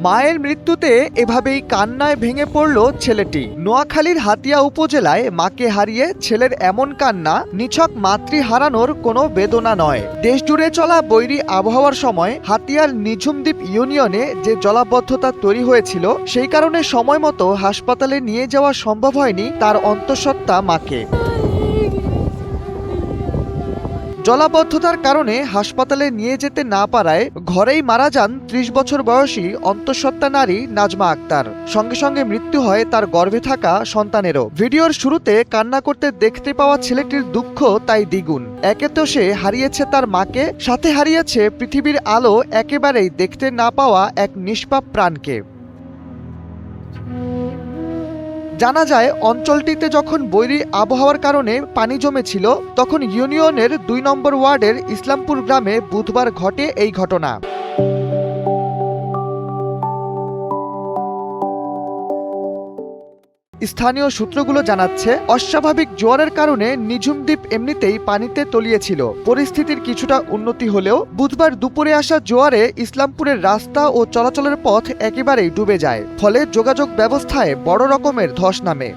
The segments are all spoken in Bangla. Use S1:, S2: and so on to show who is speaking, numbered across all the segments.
S1: মায়ের মৃত্যুতে এভাবেই কান্নায় ভেঙে পড়ল ছেলেটি। নোয়াখালীর হাতিয়া উপজেলায় মাকে হারিয়ে ছেলের এমন কান্না নিছক মাতৃ হারানোর কোনো বেদনা নয়। দেশজুড়ে চলা বৈরী আবহাওয়ার সময় হাতিয়ার নিঝুমদ্বীপ ইউনিয়নে যে জলাবদ্ধতা তৈরি হয়েছিল, সেই কারণে সময় মতো হাসপাতালে নিয়ে যাওয়া সম্ভব হয়নি তার অন্তঃসত্ত্বা মাকে। জলাবদ্ধতার কারণে হাসপাতালে নিয়ে যেতে না পারায় ঘরেই মারা যান ৩০ বছর বয়সী অন্তঃসত্ত্বা নারী নাজমা আক্তার। সঙ্গে সঙ্গে মৃত্যু হয় তার গর্ভে থাকা সন্তানেরও। ভিডিওর শুরুতে কান্না করতে দেখতে পাওয়া ছেলেটির দুঃখ তাই দ্বিগুণ। একে তো সে হারিয়েছে তার মাকে, সাথে হারিয়েছে পৃথিবীর আলো একেবারেই দেখতে না পাওয়া এক নিষ্পাপ প্রাণকে। জানা যায়, অঞ্চলটিতে যখন বৈরী আবহাওয়ার কারণে পানি জমেছিল, তখন ইউনিয়নের ২ নম্বর ওয়ার্ডের ইসলামপুর গ্রামে বুধবার ঘটে এই ঘটনা। স্থানীয় সূত্রগুলো জানাচ্ছে, অস্বাভাবিক জোয়ারের কারণে নিঝুমদ্বীপ এমনিতেই পানিতে তলিয়েছিল। পরিস্থিতির কিছুটা উন্নতি হলেও বুধবার দুপুরে আসা জোয়ারে ইসলামপুরের রাস্তা ও চলাচলের পথ একেবারেই ডুবে যায়। ফলে যোগাযোগ ব্যবস্থায় বড় রকমের ধস নামে।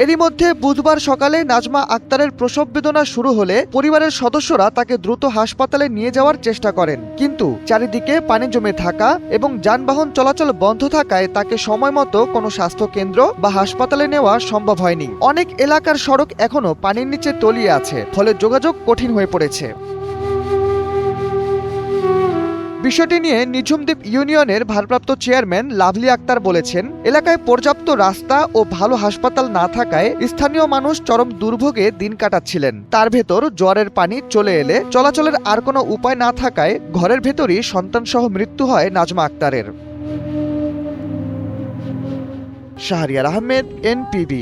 S1: এরই মধ্যে বুধবার সকালে নাজমা আক্তারের প্রসব বেদনা শুরু হলে পরিবারের সদস্যরা তাকে দ্রুত হাসপাতালে নিয়ে যাওয়ার চেষ্টা করেন, কিন্তু চারিদিকে পানি জমে থাকা এবং যানবাহন চলাচল বন্ধ থাকায় তাকে সময়মতো কোনো স্বাস্থ্য কেন্দ্র বা হাসপাতালে নেওয়া সম্ভব হয়নি। অনেক এলাকার সড়ক এখনো পানির নিচে তলিয়ে আছে, ফলে যোগাযোগ কঠিন হয়ে পড়েছে। বিষয়টি নিয়ে নিঝুমদ্বীপ ইউনিয়নের ভারপ্রাপ্ত চেয়ারম্যান লাভলি আক্তার বলেছেন, এলাকায় পর্যাপ্ত রাস্তা ও ভালো হাসপাতাল না থাকায় স্থানীয় মানুষ চরম দুর্ভোগে দিন কাটাচ্ছিলেন। তার ভেতর জোয়ারের পানি চলে এলে চলাচলের আর কোনো উপায় না থাকায় ঘরের ভেতরই সন্তানসহ মৃত্যু হয় নাজমা আক্তারের। শাহরিয়ার আহমেদ, NPB।